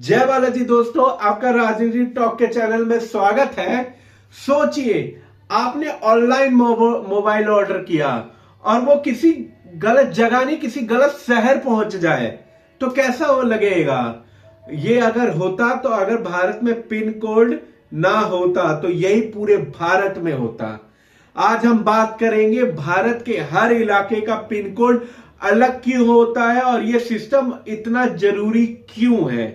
जय बालाजी दोस्तों, आपका राजनीति टॉक के चैनल में स्वागत है। सोचिए, आपने ऑनलाइन मोबाइल ऑर्डर किया और वो किसी गलत जगह नहीं, किसी गलत शहर पहुंच जाए तो कैसा वो लगेगा। ये अगर होता तो अगर भारत में पिन कोड ना होता तो यही पूरे भारत में होता। आज हम बात करेंगे भारत के हर इलाके का पिन कोड अलग क्यों होता है और ये सिस्टम इतना जरूरी क्यों है।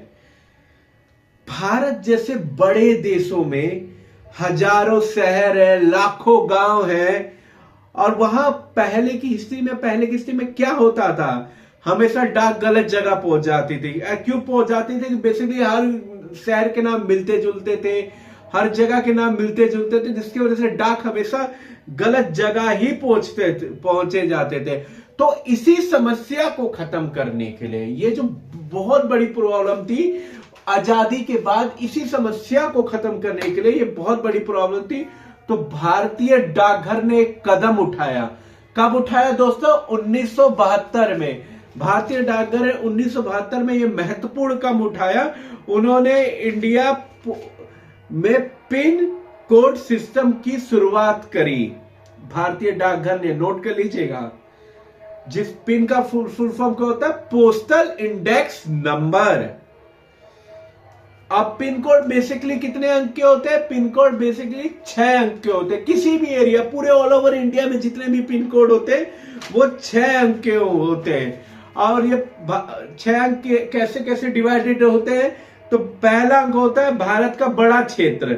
भारत जैसे बड़े देशों में हजारों शहर है, लाखों गांव है और वहां पहले की हिस्ट्री में क्या होता था, हमेशा डाक गलत जगह पहुंच जाती थी। क्यों पहुंच जाती थी? बेसिकली हर शहर के नाम मिलते जुलते थे, हर जगह के नाम मिलते जुलते थे, जिसकी वजह से डाक हमेशा गलत जगह ही पहुंचे जाते थे। तो इसी समस्या को खत्म करने के लिए, ये जो बहुत बड़ी प्रॉब्लम थी आजादी के बाद, इसी समस्या को खत्म करने के लिए, ये बहुत बड़ी प्रॉब्लम थी, तो भारतीय डाकघर ने एक कदम उठाया। कब उठाया दोस्तों? 1972 में। भारतीय डाकघर ने 1972 में ये महत्वपूर्ण कदम उठाया। उन्होंने इंडिया में पिन कोड सिस्टम की शुरुआत करी। भारतीय डाकघर ने, नोट कर लीजिएगा, जिस पिन का फुल फॉर्म क्या होता है? Postal index number. अब पिन कोड बेसिकली कितने अंक के होते हैं? पिन कोड बेसिकली 6 अंक के होते हैं। किसी भी एरिया, पूरे ऑल ओवर इंडिया में जितने भी पिन कोड होते हैं वो 6 अंक के होते हैं। और ये 6 अंक के कैसे डिवाइडेड होते हैं? तो पहला अंक होता है भारत का बड़ा क्षेत्र।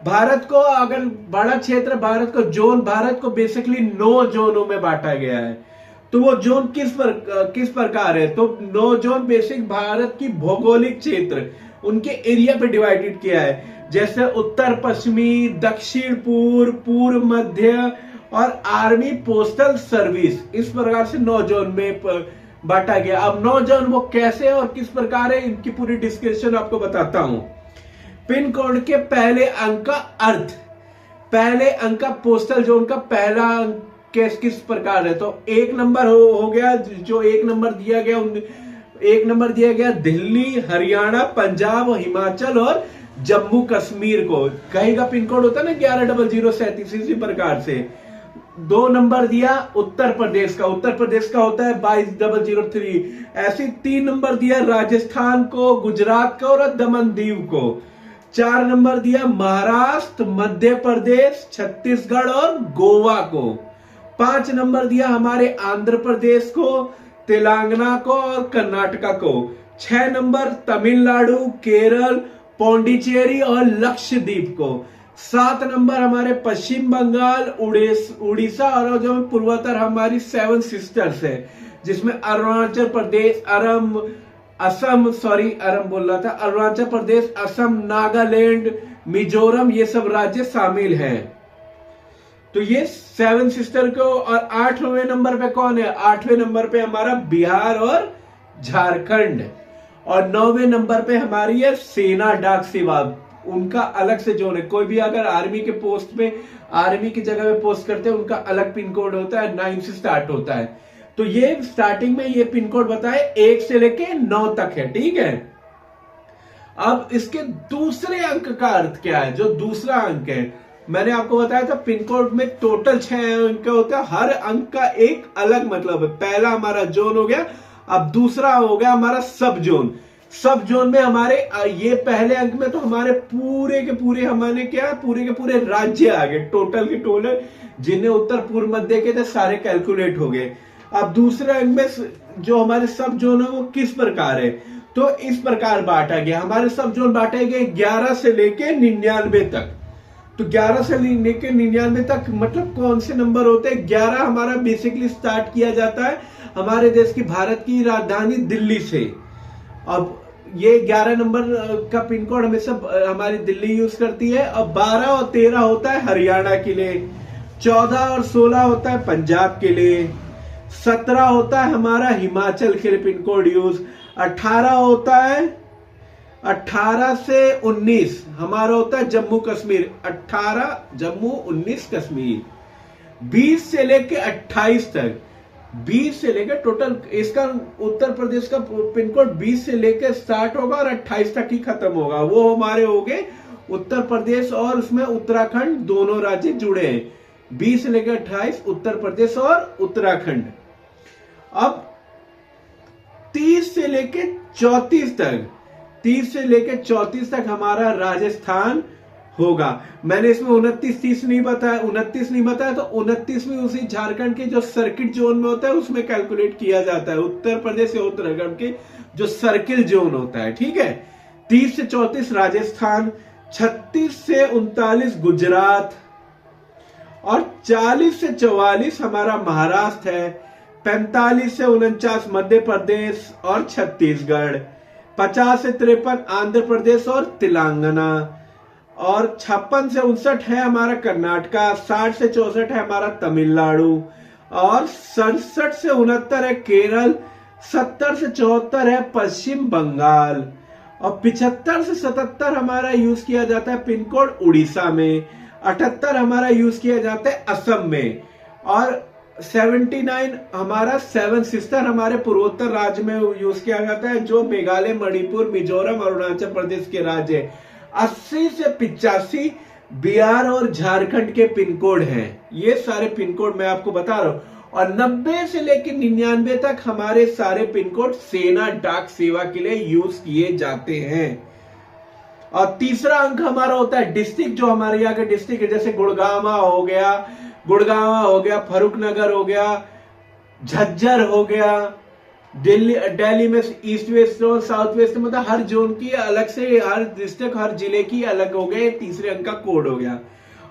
भारत को अगर बड़ा क्षेत्र, भारत को जोन, भारत को बेसिकली 9 जोनों में बांटा गया है। तो वो जोन किस प्रकार है? तो 9 जोन बेसिक भारत की भौगोलिक क्षेत्र, उनके एरिया पे डिवाइडेड किया है। जैसे उत्तर पश्चिमी, दक्षिण पूर्व, पूर्व मध्य और आर्मी पोस्टल सर्विस, इस प्रकार से 9 जोन में बांटा गया। अब 9 जोन वो कैसे और किस प्रकार है, इनकी पूरी डिस्क्रिप्शन आपको बताता हूं। पिन कोड के पहले अंक का अर्थ, पहले अंक का पोस्टल जोन का पहला अंक किस प्रकार है? तो 1 नंबर हो गया, जो 1 नंबर दिया गया, 1 नंबर दिया गया दिल्ली, हरियाणा, पंजाब, हिमाचल और जम्मू कश्मीर को। कहीं का पिन कोड होता है ना 110037, इसी प्रकार से। 2 नंबर दिया उत्तर प्रदेश का, उत्तर प्रदेश का होता है 22003। ऐसे 3 नंबर दिया राजस्थान को, गुजरात को और दमन दीव को। 4 नंबर दिया महाराष्ट्र, मध्य प्रदेश, छत्तीसगढ़ और गोवा को। 5 नंबर दिया हमारे आंध्र प्रदेश को, तेलंगाना को और कर्नाटका को। 6 नंबर तमिलनाडु, केरल, पौंडीचेरी और लक्षद्वीप को। 7 नंबर हमारे पश्चिम बंगाल, उड़ीसा और जो पूर्वोत्तर हमारी 7 सिस्टर्स है, जिसमें अरुणाचल प्रदेश, अरुणाचल प्रदेश, असम, नागालैंड, मिजोरम, ये सब राज्य शामिल हैं। तो ये 7 सिस्टर को। और 8वें नंबर पे कौन है? 8वें नंबर पे हमारा बिहार और झारखंड। और 9वें नंबर पे हमारी है सेना डाक सेवा, उनका अलग से जोन है। कोई भी अगर आर्मी के पोस्ट पे, आर्मी की जगह पे पोस्ट करते हैं, उनका अलग पिन कोड होता है, 9 से स्टार्ट होता है। तो ये स्टार्टिंग में ये पिन कोड बताए 1 से लेके 9 तक है, ठीक है। अब इसके दूसरे अंक का अर्थ क्या है? जो दूसरा अंक है, मैंने आपको बताया था पिन कोड में टोटल 6 अंक होता है, हर अंक का एक अलग मतलब है। पहला हमारा जोन हो गया, अब दूसरा हो गया हमारा सब जोन। सब जोन में हमारे ये पहले अंक में तो हमारे पूरे के पूरे, हमारे क्या, पूरे के पूरे राज्य आ गए, टोटल के टोटल, जिन्हें उत्तर पूर्व मध्य के थे सारे कैलकुलेट हो गए। अब दूसरे अंक में जो हमारे सब जोन है वो किस प्रकार है? तो इस प्रकार बांटा गया, हमारे सब जोन बांटे गए 11 से लेके 99 तक। तो 11 से लेके 99 तक मतलब कौन से नंबर होते हैं? 11 हमारा बेसिकली स्टार्ट किया जाता है हमारे देश की, भारत की राजधानी दिल्ली से। अब ये 11 नंबर का पिन कोड हमेशा हमारी दिल्ली यूज करती है। अब 12 और 13 होता है हरियाणा के लिए, 14 और 16 होता है पंजाब के लिए, 17 होता है हमारा हिमाचल के लिए पिन कोड यूज, 18 होता है, 18 से 19 हमारा होता है जम्मू कश्मीर, 18 जम्मू, 19 कश्मीर। 20 से लेके 28 तक 20 से लेकर टोटल इसका उत्तर प्रदेश का पिन कोड 20 से लेकर स्टार्ट होगा और 28 तक ही खत्म होगा। वो हमारे हो गए उत्तर प्रदेश और उसमें उत्तराखंड, दोनों राज्य जुड़े हैं। 20 से लेकर 28 उत्तर प्रदेश और उत्तराखंड। अब 30 से लेकर 34 तक, 30 से लेकर 34 तक हमारा राजस्थान होगा। मैंने इसमें 29-30 नहीं बताया, 29 नहीं बताया, तो 29 में उसी झारखंड के जो सर्किट जोन में होता है उसमें कैलकुलेट किया जाता है, उत्तर प्रदेश या उत्तराखंड के जो सर्किल जोन होता है, ठीक है। 30 से 34 राजस्थान, 36 से 39 गुजरात और 40 से 44 हमारा महाराष्ट्र है, 45 से 49 मध्य प्रदेश और छत्तीसगढ़, 50 से 53 आंध्र प्रदेश और तेलंगाना, और 56 से 59 है हमारा कर्नाटका, 60 से 64 है हमारा तमिलनाडु, और 67 से 69 है केरल, 70 से 74 है पश्चिम बंगाल, और 75 से 77 हमारा यूज किया जाता है पिन कोड उड़ीसा में, 78 हमारा यूज किया जाता है असम में, और 79 हमारा 7 सिस्टर हमारे पूर्वोत्तर राज्य में यूज किया जाता है, जो मेघालय, मणिपुर, मिजोरम और अरुणाचल प्रदेश के राज्य है। 80 से 85 बिहार और झारखंड के पिन कोड हैं। ये सारे पिन कोड मैं आपको बता रहा हूं। और 90 से लेकर 99 तक हमारे सारे पिन कोड सेना डाक सेवा के लिए यूज किए जाते हैं। और तीसरा अंक हमारा होता है डिस्ट्रिक्ट, जो हमारे यहाँ के डिस्ट्रिक्ट है, जैसे गुड़गांव हो गया, फरुखनगर हो गया, झज्जर हो गया, दिल्ली में ईस्ट वेस्ट और साउथ वेस्ट, मतलब हर जोन की अलग से, हर डिस्ट्रिक्ट, हर जिले की अलग हो गए। तीसरे अंक का कोड हो गया।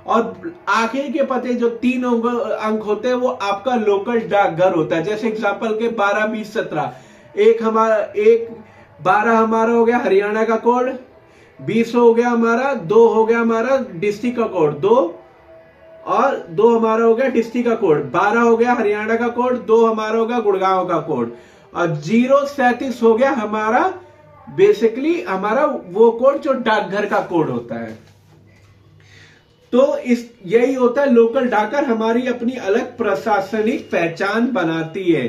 और आखिर के पते जो 3 अंक होते हैं वो आपका लोकल डाकघर होता है। जैसे एग्जांपल के 12, 20, 17, 12 हमारा हो गया हरियाणा का कोड, 20 हो गया हमारा, 2 हो गया हमारा डिस्ट्रिक्ट का कोड 2, और 2 हमारा हो गया डिस्ट्रिक्ट का कोड, 12 हो गया हरियाणा का कोड, 2 हमारा होगा गुड़गांव का कोड, और 037 हो गया हमारा बेसिकली हमारा वो कोड जो डाकघर का कोड होता है। तो यही होता है लोकल डाकघर, हमारी अपनी अलग प्रशासनिक पहचान बनाती है।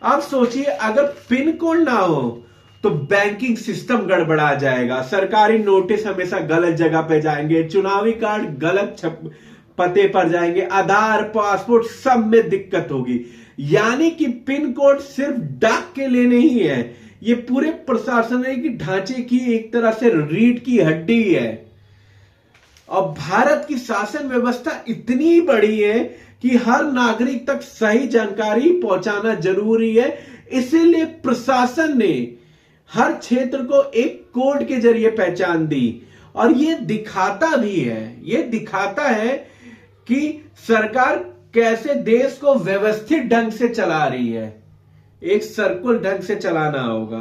अब सोचिए अगर पिन कोड ना हो तो बैंकिंग सिस्टम गड़बड़ा जाएगा, सरकारी नोटिस हमेशा गलत जगह पे जाएंगे, चुनावी कार्ड गलत पते पर जाएंगे, आधार, पासपोर्ट सब में दिक्कत होगी। यानी कि पिन कोड सिर्फ डाक के लिए नहीं है, ये पूरे प्रशासनिक ढांचे की एक तरह से रीढ़ की हड्डी है। और भारत की शासन व्यवस्था इतनी बड़ी है कि हर नागरिक तक सही जानकारी पहुंचाना जरूरी है। इसीलिए प्रशासन ने हर क्षेत्र को एक कोड के जरिए पहचान दी, और ये दिखाता है कि सरकार कैसे देश को व्यवस्थित ढंग से चला रही है। एक सर्कुलर ढंग से चलाना होगा।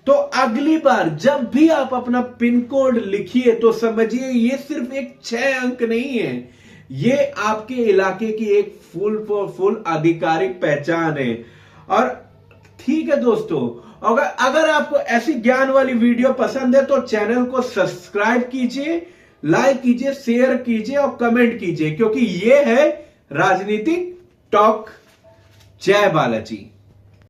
तो अगली बार जब भी आप अपना पिन कोड लिखिए तो समझिए ये सिर्फ एक 6 अंक नहीं है, ये आपके इलाके की एक फुल आधिकारिक पहचान है। और ठीक है दोस्तों, अगर आपको ऐसी ज्ञान वाली वीडियो पसंद है तो चैनल को सब्सक्राइब कीजिए, लाइक कीजिए, शेयर कीजिए और कमेंट कीजिए, क्योंकि ये है राजनीतिक टॉक। जय बालाजी।